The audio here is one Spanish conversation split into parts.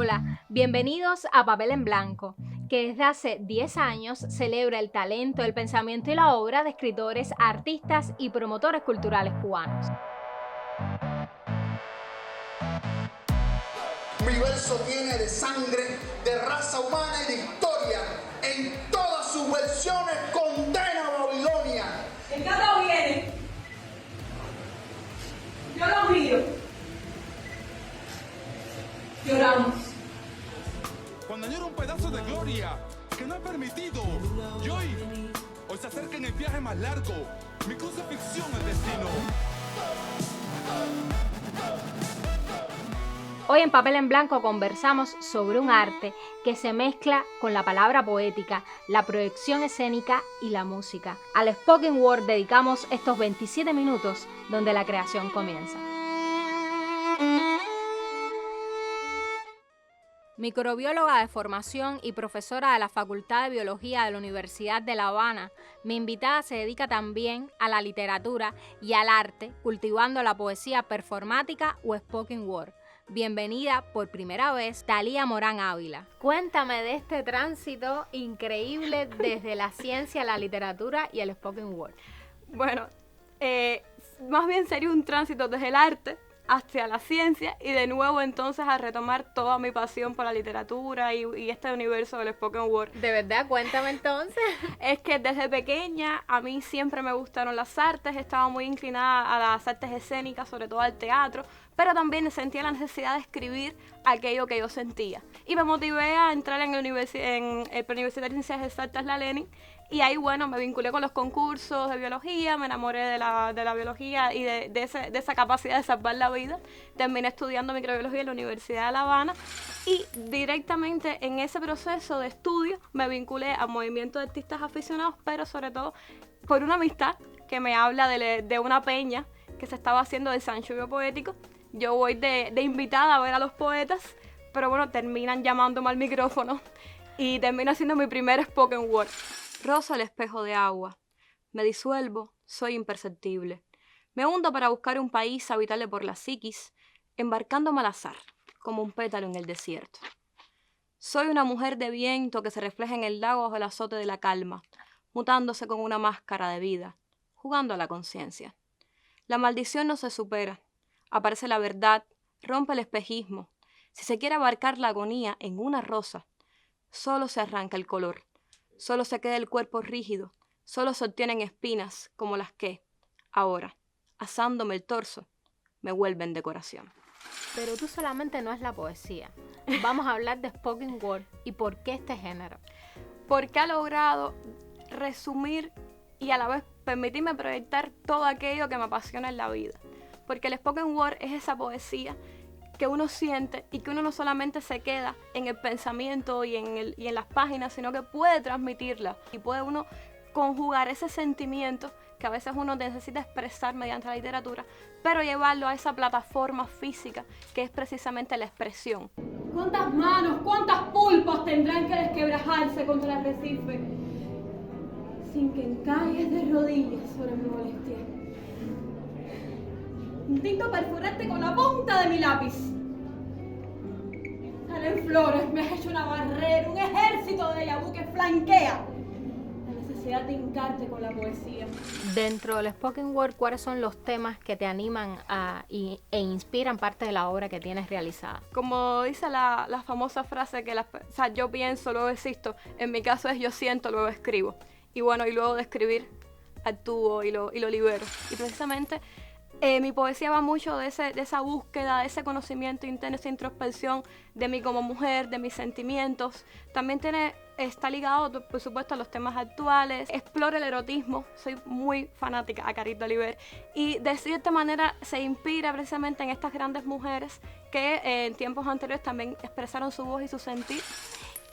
Hola, bienvenidos a Papel en Blanco, que desde hace 10 años celebra el talento, el pensamiento y la obra de escritores, artistas y promotores culturales cubanos. Mi verso tiene de sangre, de raza humana y de historia. En todas sus versiones condena a Babilonia. El gato viene. Yo lo miro. Lloramos. Cuando añoro un pedazo de gloria que no he permitido. Y hoy se acerca en el viaje más largo. Mi crucifixión es destino. Hoy en Papel en Blanco conversamos sobre un arte que se mezcla con la palabra poética, la proyección escénica y la música. Al spoken word dedicamos estos 27 minutos donde la creación comienza. Microbióloga de formación y profesora de la Facultad de Biología de la Universidad de La Habana, mi invitada se dedica también a la literatura y al arte, cultivando la poesía performática o spoken word. Bienvenida por primera vez, Thalía Morán Ávila. Cuéntame de este tránsito increíble desde la ciencia, la literatura y el spoken word. Bueno, más bien sería un tránsito desde el arte hacia la ciencia y de nuevo entonces a retomar toda mi pasión por la literatura y este universo del spoken word. ¿De verdad? Cuéntame entonces. Es que desde pequeña a mí siempre me gustaron las artes, estaba muy inclinada a las artes escénicas, sobre todo al teatro, pero también sentía la necesidad de escribir aquello que yo sentía. Y me motivé a entrar en el Preuniversitario de Ciencias Exactas La Lenin. Y ahí, bueno, me vinculé con los concursos de biología, me enamoré de la biología y de esa capacidad de salvar la vida. Terminé estudiando microbiología en la Universidad de La Habana y directamente en ese proceso de estudio me vinculé al movimiento de artistas aficionados, pero sobre todo por una amistad que me habla de una peña que se estaba haciendo de Sanchubio Poético. Yo voy de invitada a ver a los poetas, pero bueno, terminan llamándome al micrófono y termino haciendo mi primer spoken word. Rozo el espejo de agua, me disuelvo, soy imperceptible. Me hundo para buscar un país habitable por la psiquis, embarcándome al azar, como un pétalo en el desierto. Soy una mujer de viento que se refleja en el lago bajo el azote de la calma, mutándose con una máscara de vida, jugando a la conciencia. La maldición no se supera, aparece la verdad, rompe el espejismo. Si se quiere abarcar la agonía en una rosa, solo se arranca el color. Solo se queda el cuerpo rígido, solo se obtienen espinas como las que, ahora, asándome el torso, me vuelven decoración. Pero tú solamente no es la poesía. Vamos a hablar de spoken word y por qué este género. Porque ha logrado resumir y a la vez permitirme proyectar todo aquello que me apasiona en la vida. Porque el spoken word es esa poesía que uno siente y que uno no solamente se queda en el pensamiento y en las páginas, sino que puede transmitirla y puede uno conjugar ese sentimiento que a veces uno necesita expresar mediante la literatura, pero llevarlo a esa plataforma física que es precisamente la expresión. ¿Cuántas manos, cuántas pulpas tendrán que desquebrajarse contra el arrecife sin que encaigas de rodillas sobre mi molestia? Intento perforarte con la punta de mi lápiz. Salen flores, me has hecho una barrera, un ejército de yabú que flanquea la necesidad de hincarte con la poesía. Dentro del spoken word, ¿cuáles son los temas que te animan e inspiran parte de la obra que tienes realizada? Como dice la famosa frase que yo pienso, luego existo, en mi caso es yo siento, luego escribo. Y bueno, y luego de escribir, actúo y lo libero. Y precisamente mi poesía va mucho de esa búsqueda, de ese conocimiento interno, esa introspección de mí como mujer, de mis sentimientos. También está ligado, por supuesto, a los temas actuales. Exploro el erotismo, soy muy fanática a Carito Oliver. Y de cierta manera se inspira precisamente en estas grandes mujeres que en tiempos anteriores también expresaron su voz y su sentir.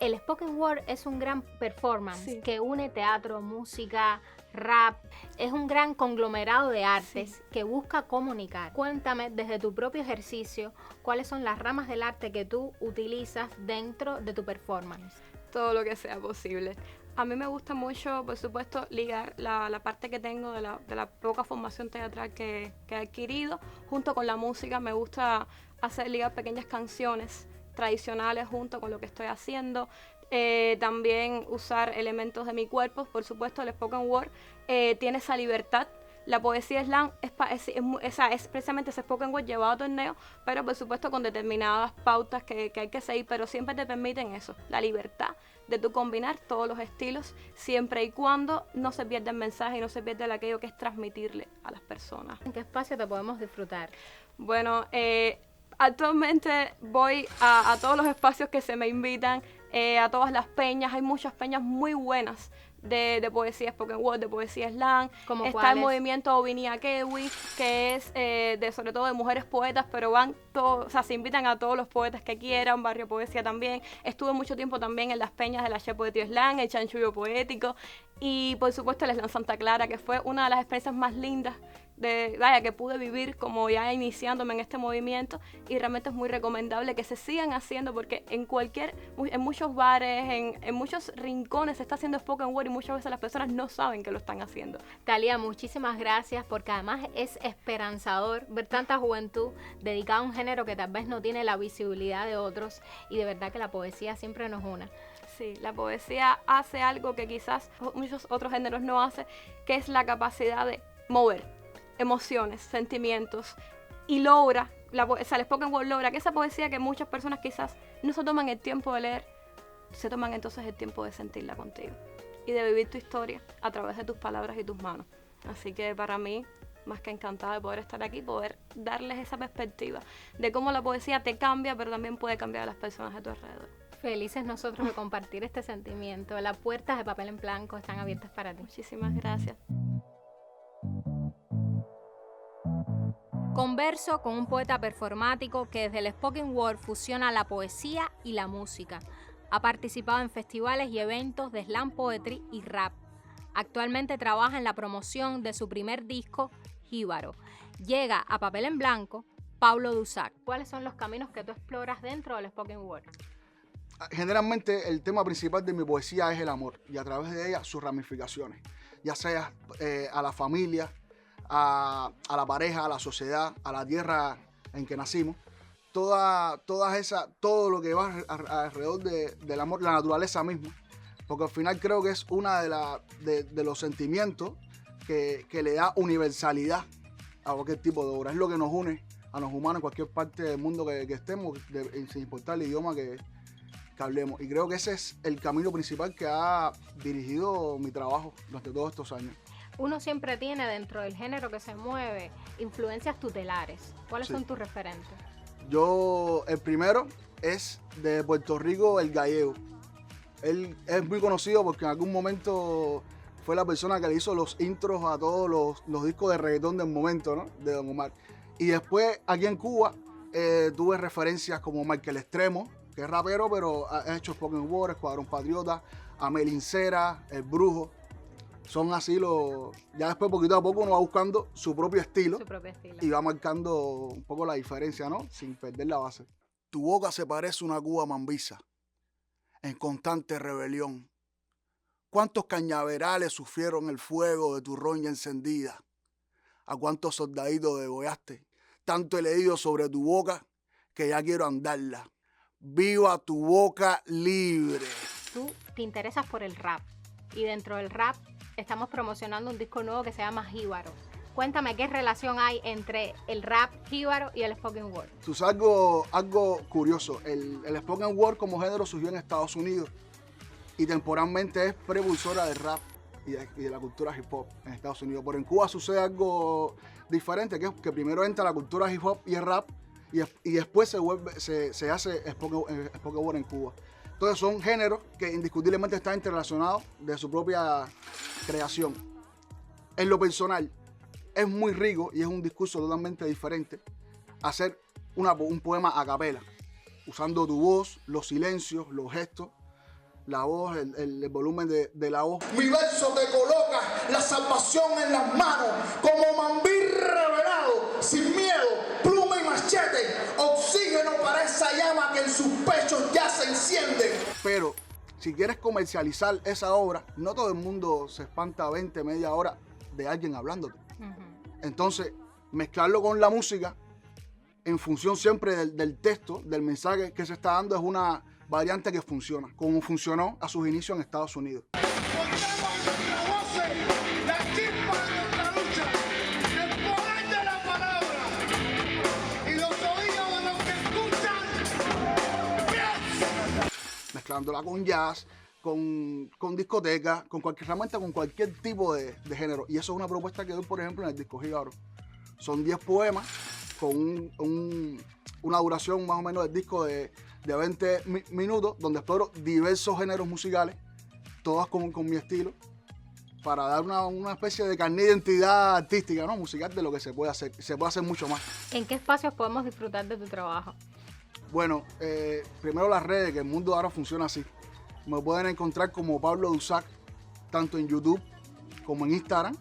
El spoken word es un gran performance Sí. que une teatro, música, rap. Es un gran conglomerado de artes que busca comunicar. Cuéntame desde tu propio ejercicio cuáles son las ramas del arte que tú utilizas dentro de tu performance. Todo lo que sea posible. A mí me gusta mucho, por supuesto, ligar la parte que tengo de la poca formación teatral que he adquirido junto con la música. Me gusta ligar pequeñas canciones tradicionales junto con lo que estoy haciendo. También usar elementos de mi cuerpo, por supuesto el spoken word tiene esa libertad. La poesía slam es precisamente ese spoken word llevado a torneo, pero por supuesto con determinadas pautas que hay que seguir, pero siempre te permiten eso, la libertad de tú combinar todos los estilos, siempre y cuando no se pierda el mensaje y no se pierda aquello que es transmitirle a las personas. ¿En qué espacio te podemos disfrutar? Bueno, actualmente voy a todos los espacios que se me invitan, a todas las peñas. Hay muchas peñas muy buenas de poesía spoken word, de poesía slam. Está el movimiento Ovinia Kewi, que es sobre todo de mujeres poetas, pero van todos, o sea, se invitan a todos los poetas que quieran. Barrio Poesía también. Estuve mucho tiempo también en las peñas de la Che Poetio Slam, el Chanchullo Poético, y por supuesto el Slam Santa Clara, que fue una de las experiencias más lindas que pude vivir como ya iniciándome en este movimiento, y realmente es muy recomendable que se sigan haciendo, porque en muchos bares, en muchos rincones se está haciendo spoken word y muchas veces las personas no saben que lo están haciendo. Thalia, muchísimas gracias, porque además es esperanzador ver tanta juventud dedicada a un género que tal vez no tiene la visibilidad de otros, y de verdad que la poesía siempre nos une. Sí, la poesía hace algo que quizás muchos otros géneros no hacen, que es la capacidad de mover emociones, sentimientos, y logra, el spoken word logra que esa poesía que muchas personas quizás no se toman el tiempo de leer, se toman entonces el tiempo de sentirla contigo y de vivir tu historia a través de tus palabras y tus manos. Así que para mí, más que encantada de poder estar aquí, poder darles esa perspectiva de cómo la poesía te cambia, pero también puede cambiar a las personas de tu alrededor. Felices nosotros de compartir este sentimiento. Las puertas de Papel en Blanco están abiertas para ti. Muchísimas gracias. Converso con un poeta performático que desde el spoken word fusiona la poesía y la música. Ha participado en festivales y eventos de slam poetry y rap. Actualmente trabaja en la promoción de su primer disco, Jíbaro. Llega a Papel en Blanco, Pablo Dusac. ¿Cuáles son los caminos que tú exploras dentro del spoken word? Generalmente el tema principal de mi poesía es el amor, y a través de ella sus ramificaciones, ya sea a la familia, a la pareja, a la sociedad, a la tierra en que nacimos. Todo lo que va alrededor del amor, la naturaleza misma, porque al final creo que es una de los sentimientos que le da universalidad a cualquier tipo de obra. Es lo que nos une a los humanos en cualquier parte del mundo que estemos, sin importar el idioma que hablemos. Y creo que ese es el camino principal que ha dirigido mi trabajo durante todos estos años. Uno siempre tiene dentro del género que se mueve influencias tutelares. ¿Cuáles son tus referentes? El primero es de Puerto Rico, el Gallego. Él es muy conocido porque en algún momento fue la persona que le hizo los intros a todos los discos de reggaetón del momento, ¿no? De Don Omar. Y después aquí en Cuba tuve referencias como Michael Extremo, que es rapero, pero ha hecho spoken word, Escuadrón Patriota, Amelín Cera, El Brujo. Son así ya después poquito a poco uno va buscando su propio estilo y va marcando un poco la diferencia, ¿no? Sin perder la base. Tu boca se parece a una Cuba mambisa, en constante rebelión. ¿Cuántos cañaverales sufrieron el fuego de tu roña encendida? ¿A cuántos soldaditos degollaste? Tanto he leído sobre tu boca que ya quiero andarla. ¡Viva tu boca libre! Tú te interesas por el rap, y dentro del rap estamos promocionando un disco nuevo que se llama Jíbaro. Cuéntame qué relación hay entre el rap jíbaro y el spoken word. Es algo curioso. El spoken word como género surgió en Estados Unidos y temporalmente es precursora del rap y de la cultura hip hop en Estados Unidos. Pero en Cuba sucede algo diferente, que es que primero entra la cultura hip hop y el rap y después se hace spoken word en Cuba. Entonces son géneros que indiscutiblemente están interrelacionados de su propia creación. En lo personal, es muy rico y es un discurso totalmente diferente hacer un poema a capela, usando tu voz, los silencios, los gestos, la voz, el volumen de la voz. Mi verso te coloca la salvación en las manos, como mambí revelado, sin miedo, pluma y machete, oxígeno para esa llama que en sus pechos ya se enciende. Pero si quieres comercializar esa obra, no todo el mundo se espanta 20, media hora de alguien hablándote. Entonces, mezclarlo con la música en función siempre del texto, del mensaje que se está dando, es una variante que funciona, como funcionó a sus inicios en Estados Unidos. Contamos nuestras voces, la chispa de nuestra lucha, el poder de la palabra y los oídos de los que escuchan. ¡Yes! Mezclándola con jazz, con discoteca, realmente con cualquier tipo de género. Y eso es una propuesta que doy, por ejemplo, en el disco Jíbaro. Son 10 poemas con una duración más o menos del disco de 20 minutos, donde exploro diversos géneros musicales, todas con mi estilo, para dar una especie de carnet de identidad artística, ¿no? Musical, de lo que se puede hacer. Se puede hacer mucho más. ¿En qué espacios podemos disfrutar de tu trabajo? Bueno, primero las redes, que el mundo ahora funciona así. Me pueden encontrar como Pablo Dusac, tanto en YouTube como en Instagram.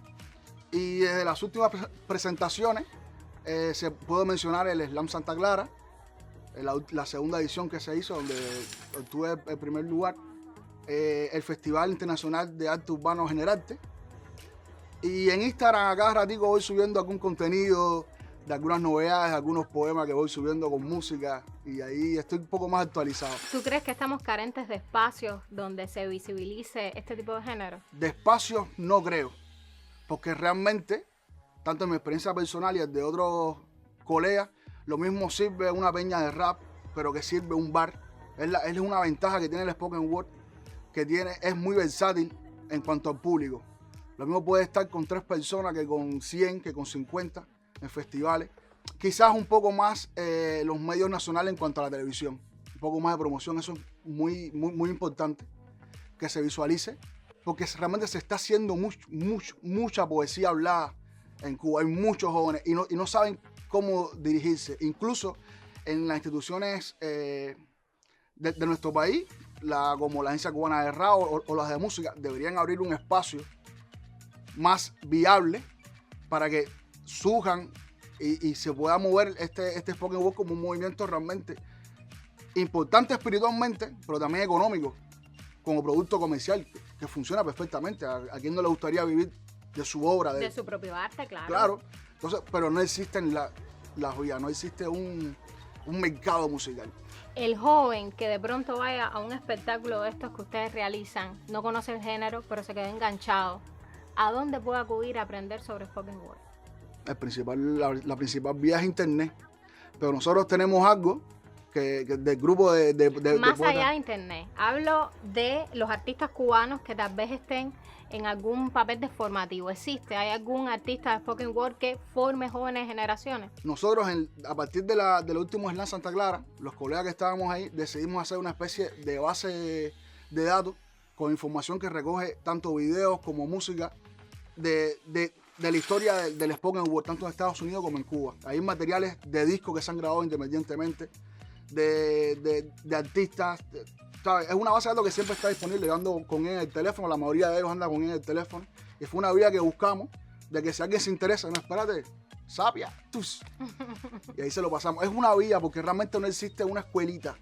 Y desde las últimas presentaciones, se puede mencionar el Slam Santa Clara, la segunda edición que se hizo, donde obtuve el primer lugar, el Festival Internacional de Arte Urbano Generarte. Y en Instagram a cada ratico voy subiendo algún contenido de algunas novedades, algunos poemas que voy subiendo con música, y ahí estoy un poco más actualizado. ¿Tú crees que estamos carentes de espacios donde se visibilice este tipo de género? De espacios no creo, porque realmente, tanto en mi experiencia personal y el de otros colegas, lo mismo sirve una peña de rap, pero que sirve un bar. Es una ventaja que tiene el spoken word, que es muy versátil en cuanto al público. Lo mismo puede estar con 3 personas que con 100, que con 50 en festivales. Quizás un poco más los medios nacionales en cuanto a la televisión. Un poco más de promoción, eso es muy, muy, muy importante, que se visualice, porque realmente se está haciendo mucha poesía hablada en Cuba. Hay muchos jóvenes y no saben cómo dirigirse. Incluso en las instituciones de nuestro país, como la Agencia Cubana de Radio o las de música, deberían abrir un espacio más viable para que surjan y se pueda mover este spoken word como un movimiento realmente importante espiritualmente, pero también económico, como producto comercial, que funciona perfectamente. ¿A quién no le gustaría vivir de su obra? De su propio arte, claro. Claro. Entonces, pero no existen las vías, no existe un mercado musical. El joven que de pronto vaya a un espectáculo de estos que ustedes realizan, no conoce el género, pero se queda enganchado, ¿a dónde puede acudir a aprender sobre spoken word? La principal vía es internet, pero nosotros tenemos algo que del grupo Más de allá de internet, hablo de los artistas cubanos que tal vez estén en algún papel de formativo. ¿Hay algún artista de spoken word que forme jóvenes generaciones? Nosotros, a partir de los últimos Slam Santa Clara, los colegas que estábamos ahí, decidimos hacer una especie de base de datos con información que recoge tanto videos como música de la historia del spoken word, tanto en Estados Unidos como en Cuba. Hay materiales de discos que se han grabado independientemente, de artistas, ¿sabes? Es una base de datos que siempre está disponible. Yo ando con él en el teléfono, la mayoría de ellos anda con él en el teléfono, y fue una vía que buscamos, de que si alguien se interesa, no, espérate, sapia, tus. Y ahí se lo pasamos. Es una vía porque realmente no existe una escuelita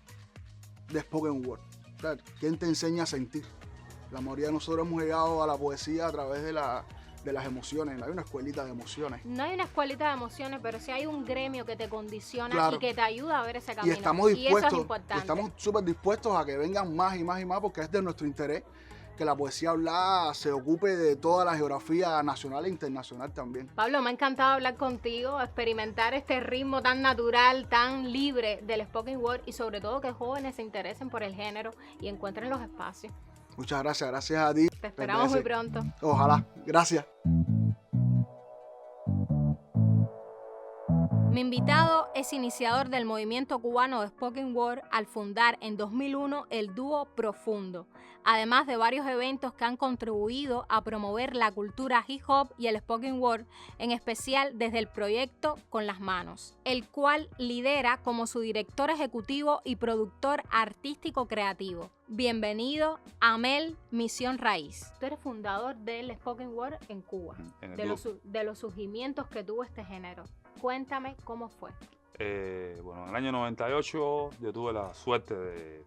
de spoken word. O sea, ¿quién te enseña a sentir? La mayoría de nosotros hemos llegado a la poesía a través de las emociones. No hay una escuelita de emociones. No hay una escuelita de emociones, pero sí hay un gremio que te condiciona, claro, y que te ayuda a ver ese camino. Y estamos dispuestos, y eso es importante. estamos súper dispuestos a que vengan más y más y más, porque es de nuestro interés que la poesía hablada se ocupe de toda la geografía nacional e internacional también. Pablo, me ha encantado hablar contigo, experimentar este ritmo tan natural, tan libre del spoken word, y sobre todo que jóvenes se interesen por el género y encuentren los espacios. Muchas gracias, gracias a ti. Te esperamos muy pronto. Ojalá, gracias. Mi invitado es iniciador del movimiento cubano de spoken word al fundar en 2001 el dúo Profundo, además de varios eventos que han contribuido a promover la cultura hip hop y el spoken word, en especial desde el proyecto Con las Manos, el cual lidera como su director ejecutivo y productor artístico creativo. Bienvenido, Amel Misión Raíz. Tú eres fundador del spoken word en Cuba, de los surgimientos que tuvo este género. Cuéntame cómo fue. Bueno, en el año 98 yo tuve la suerte de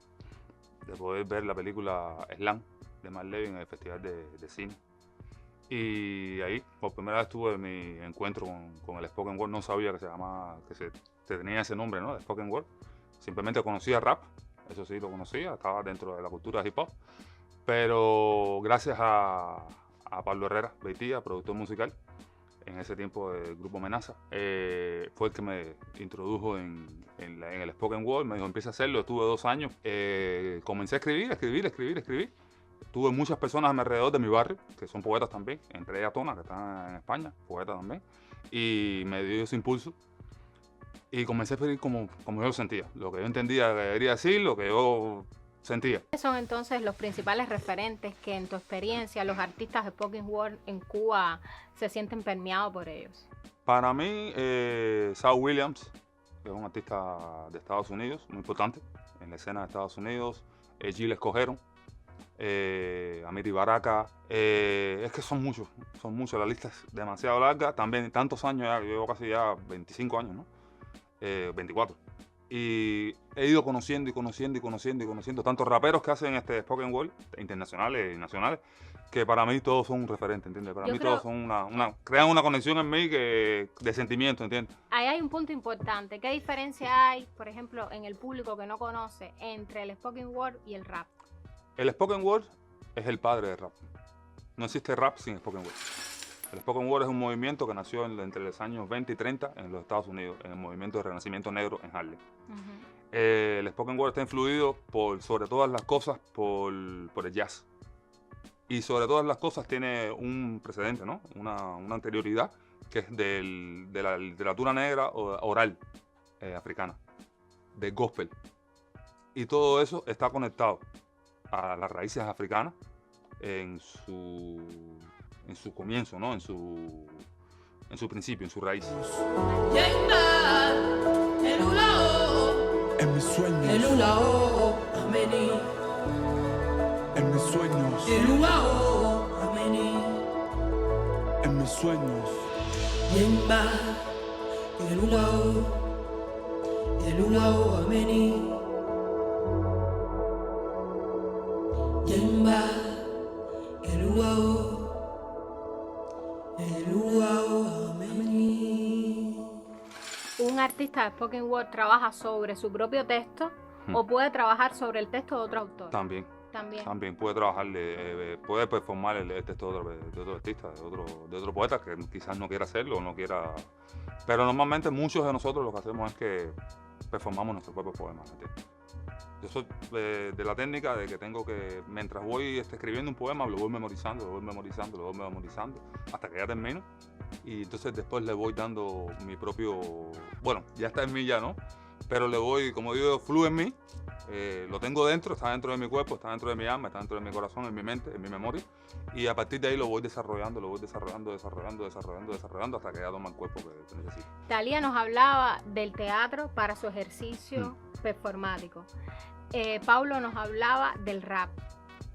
poder ver la película Slam de Mark Levy en el Festival de Cine. Y ahí, por primera vez tuve mi encuentro con el spoken word. No sabía que tenía ese nombre, ¿no? De spoken word. Simplemente conocía rap, eso sí lo conocía, estaba dentro de la cultura hip hop. Pero gracias a Pablo Herrera Beitía, productor musical, en ese tiempo del grupo Menaza, fue el que me introdujo en el spoken word. Me dijo, empieza a hacerlo. Estuve 2 años. Comencé a escribir. Tuve muchas personas a mi alrededor de mi barrio, que son poetas también, entre ellas Tona, que está en España, poeta también, y me dio ese impulso. Y comencé a escribir como yo lo sentía, lo que yo entendía que quería decir, lo que yo sentía. ¿Cuáles son entonces los principales referentes que en tu experiencia los artistas de spoken word en Cuba se sienten permeados por ellos? Para mí, Saul Williams, que es un artista de Estados Unidos, muy importante en la escena de Estados Unidos, Gilles Escogeron, Amiri Baraka, es que son muchos, la lista es demasiado larga, también tantos años, ya, yo llevo casi ya 25 años, ¿no? 24. Y he ido conociendo tantos raperos que hacen este spoken word, internacionales y nacionales, que para mí todos son un referente, ¿entiendes? Para mí todos son crean una conexión en mí de sentimiento, ¿entiendes? Ahí hay un punto importante. ¿Qué diferencia hay, por ejemplo, en el público que no conoce entre el spoken word y el rap? El spoken word es el padre del rap. No existe rap sin spoken word. El spoken word es un movimiento que nació entre los años 20 y 30 en los Estados Unidos, en el movimiento de renacimiento negro en Harlem. El spoken word está influido sobre todas las cosas por el jazz. Y sobre todas las cosas tiene un precedente, ¿no? Una anterioridad que es de la literatura negra oral africana, de gospel. Y todo eso está conectado a las raíces africanas en su comienzo, ¿no? En su principio, en su raíz. En mis sueños, en mis sueños, en mis sueños. ¿Un artista de spoken word trabaja sobre su propio texto o puede trabajar sobre el texto de otro autor? También puede trabajar, puede performar el texto de otro artista, de otro poeta que quizás no quiera hacerlo o no quiera. Pero normalmente muchos de nosotros lo que hacemos es que performamos nuestros propios poemas, ¿entiendes? Yo soy de la técnica de que tengo que, mientras voy escribiendo un poema, lo voy memorizando, hasta que ya termino. Y entonces después le voy dando mi propio, bueno, ya está en mí ya, ¿no? Pero le voy, como digo, fluye en mí, lo tengo dentro, está dentro de mi cuerpo, está dentro de mi alma, está dentro de mi corazón, en mi mente, en mi memoria. Y a partir de ahí lo voy desarrollando hasta que ya toma el cuerpo que necesito. Thalía nos hablaba del teatro para su ejercicio performático. Paulo nos hablaba del rap.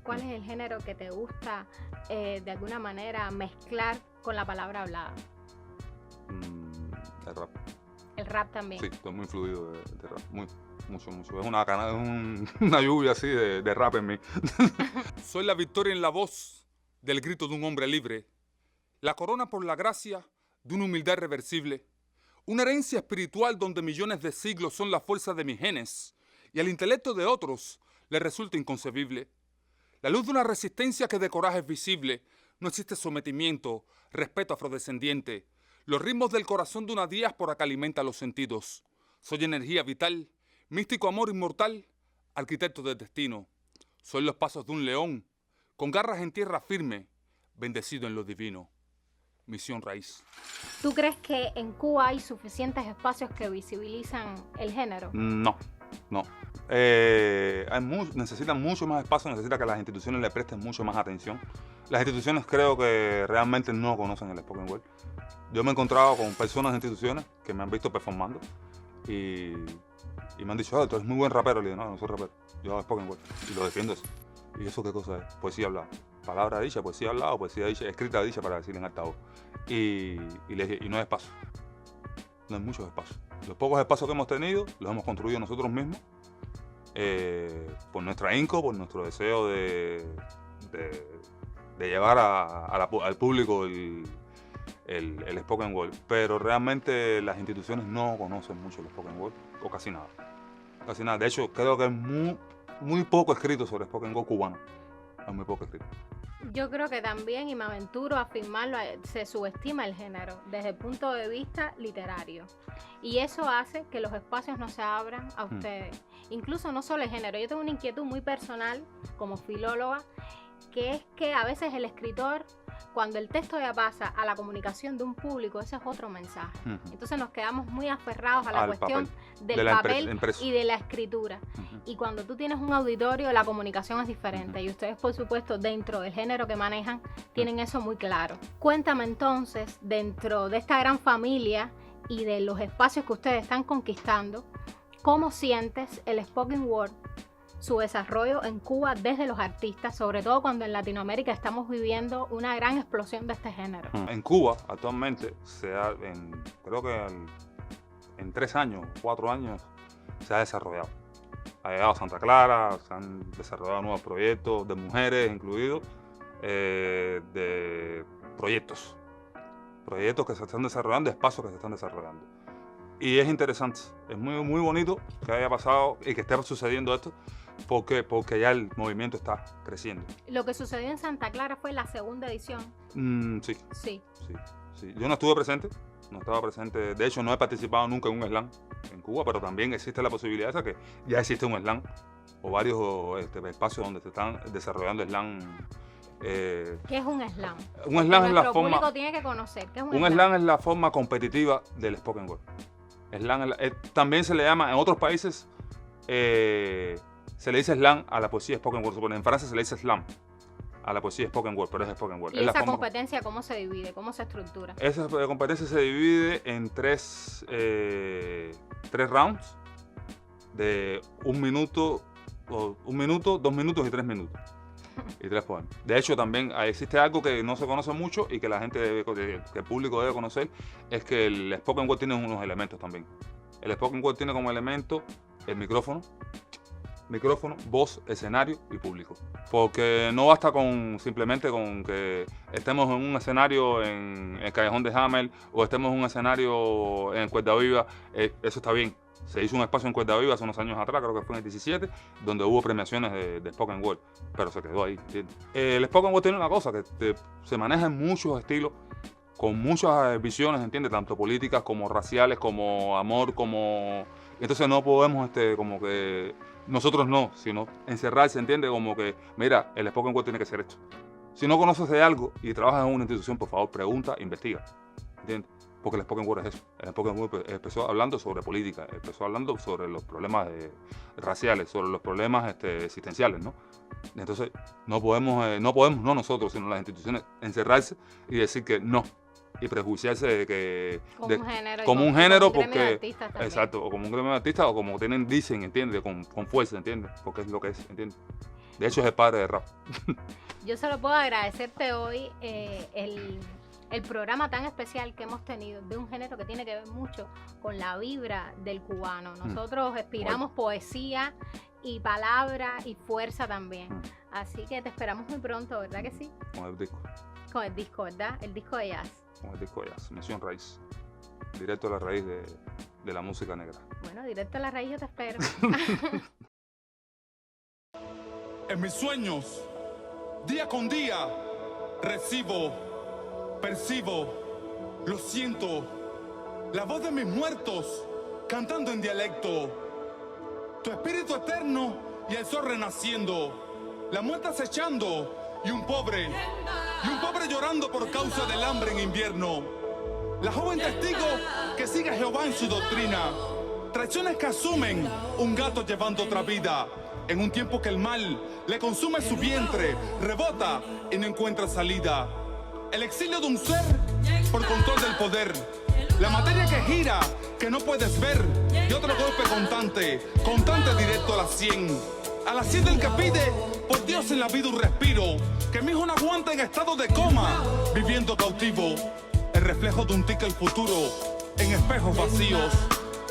¿Cuál es el género que te gusta de alguna manera mezclar con la palabra hablada? El rap. El rap también. Sí, estoy muy fluido de rap, mucho. Es una lluvia así de rap en mí. Soy la victoria en la voz del grito de un hombre libre, la corona por la gracia de una humildad irreversible, una herencia espiritual donde millones de siglos son la fuerza de mis genes y al intelecto de otros le resulta inconcebible. La luz de una resistencia que de coraje es visible, no existe sometimiento, respeto afrodescendiente. Los ritmos del corazón de una diáspora que alimenta los sentidos. Soy energía vital, místico amor inmortal, arquitecto del destino. Soy los pasos de un león, con garras en tierra firme, bendecido en lo divino. Misión Raíz. ¿Tú crees que en Cuba hay suficientes espacios que visibilizan el género? No. Necesitan mucho más espacio, necesita que las instituciones le presten mucho más atención. Las instituciones creo que realmente no conocen el spoken word. Yo me he encontrado con personas de instituciones que me han visto performando y me han dicho, tú eres muy buen rapero. Le digo, no soy rapero, yo hago spoken word y lo defiendo eso. ¿Y eso qué cosa es? Poesía hablada. Palabra dicha, poesía hablada o poesía dicha, escrita dicha para decir en altavoz. Y no hay espacio. No hay muchos espacios. Los pocos espacios que hemos tenido los hemos construido nosotros mismos por nuestra ahínco, por nuestro deseo de llevar al público el spoken word, pero realmente las instituciones no conocen mucho el spoken word, o casi nada. Casi nada. De hecho, creo que es muy poco escrito sobre spoken word cubano. Es muy poco escrito. Yo creo que también, y me aventuro a afirmarlo, se subestima el género desde el punto de vista literario. Y eso hace que los espacios no se abran a ustedes. Incluso no solo el género. Yo tengo una inquietud muy personal como filóloga, que es que a veces el escritor, cuando el texto ya pasa a la comunicación de un público, ese es otro mensaje. Entonces nos quedamos muy aferrados a la cuestión del papel y de la escritura. Y cuando tú tienes un auditorio, la comunicación es diferente. Y ustedes, por supuesto, dentro del género que manejan, tienen eso muy claro. Cuéntame entonces, dentro de esta gran familia y de los espacios que ustedes están conquistando, ¿cómo sientes el spoken word, su desarrollo en Cuba desde los artistas, sobre todo cuando en Latinoamérica estamos viviendo una gran explosión de este género? En Cuba, actualmente, creo que en 3 años, 4 años, se ha desarrollado. Ha llegado a Santa Clara, se han desarrollado nuevos proyectos, de mujeres incluidos, de proyectos que se están desarrollando, espacios que se están desarrollando. Y es interesante, es muy bonito que haya pasado y que esté sucediendo esto, porque ya el movimiento está creciendo. Lo que sucedió en Santa Clara fue la segunda edición. Sí. Yo no estuve presente, de hecho no he participado nunca en un slam en Cuba, pero también existe la posibilidad esa que ya existe un slam o varios espacios donde se están desarrollando slam. ¿Qué es un slam? Un slam es la forma. El público tiene que conocer. ¿Qué es un slam? Es la forma competitiva del spoken word. También se le llama, en otros países, se le dice slam a la poesía spoken word. En Francia se le dice slam a la poesía spoken word, pero es spoken word. ¿Y esa competencia cómo se divide? ¿Cómo se estructura? Esa competencia se divide en tres rounds de 1 minuto, 2 minutos y 3 minutos. Y 3 poemas. De hecho, también existe algo que no se conoce mucho y que la gente que el público debe conocer, es que el spoken word tiene unos elementos también. El spoken word tiene como elemento el micrófono, voz, escenario y público. Porque no basta simplemente con que estemos en un escenario en el Callejón de Hammer o estemos en un escenario en Cuerda Viva, eso está bien. Se hizo un espacio en Cuerda Viva hace unos años atrás, creo que fue en el 17, donde hubo premiaciones de spoken word, pero se quedó ahí, ¿entiendes? El spoken word tiene una cosa, que se maneja en muchos estilos, con muchas visiones, ¿entiendes? Tanto políticas como raciales, como amor, como... Entonces no podemos, como que... Nosotros no, sino encerrarse, ¿entiendes? Como que, mira, el spoken word tiene que ser esto. Si no conoces de algo y trabajas en una institución, por favor, pregunta, investiga, ¿entiendes? Porque el spoken word es eso. El spoken word empezó hablando sobre política, empezó hablando sobre los problemas raciales, sobre los problemas existenciales, ¿no? Entonces, no podemos, no nosotros, sino las instituciones, encerrarse y decir que no. Y prejuiciarse de que... Como un género, porque... Exacto, o como un gremio de artistas, o como dicen, ¿entiendes? Con fuerza, ¿entiendes? Porque es lo que es, ¿entiendes? De hecho, es el padre del rap. Yo solo puedo agradecerte hoy el programa tan especial que hemos tenido, de un género que tiene que ver mucho con la vibra del cubano. Nosotros aspiramos poesía y palabra y fuerza también. Así que te esperamos muy pronto, ¿verdad que sí? Con el disco. Con el disco, ¿verdad? El disco de jazz. Con el disco de jazz, Misión Raíz. Directo a la raíz de la música negra. Bueno, directo a la raíz yo te espero. En mis sueños, día con día, percibo, lo siento, la voz de mis muertos cantando en dialecto. Tu espíritu eterno y el sol renaciendo, la muerte acechando y un pobre llorando por causa del hambre en invierno. La joven testigo que sigue a Jehová en su doctrina. Traiciones que asumen un gato llevando otra vida. En un tiempo que el mal le consume su vientre, rebota y no encuentra salida. El exilio de un ser por control del poder. La materia que gira, que no puedes ver. Y otro golpe constante directo a las 100. A las 100 del que pide, por Dios en la vida un respiro. Que mi hijo no aguanta en estado de coma, viviendo cautivo. El reflejo de un tic el futuro, en espejos vacíos.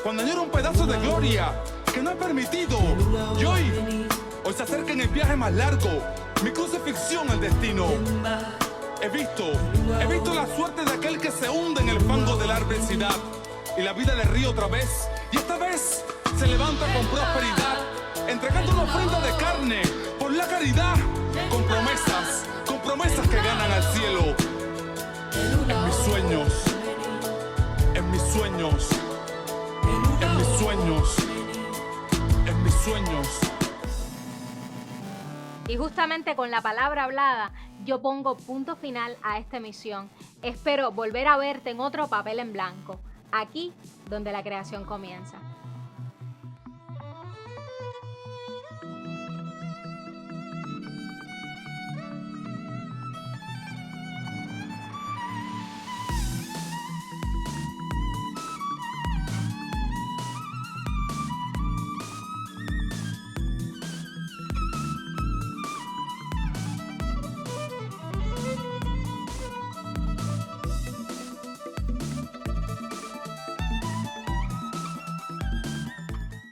Cuando añoro un pedazo de gloria que no he permitido. Y hoy se acerca en el viaje más largo, mi crucifixión el destino. He visto la suerte de aquel que se hunde en el fango de la adversidad y la vida le ríe otra vez, y esta vez se levanta con prosperidad, entregando una ofrenda de carne por la caridad, con promesas que ganan al cielo. En mis sueños, en mis sueños, en mis sueños, en mis sueños. Y justamente con la palabra hablada, yo pongo punto final a esta emisión. Espero volver a verte en otro papel en blanco, aquí donde la creación comienza.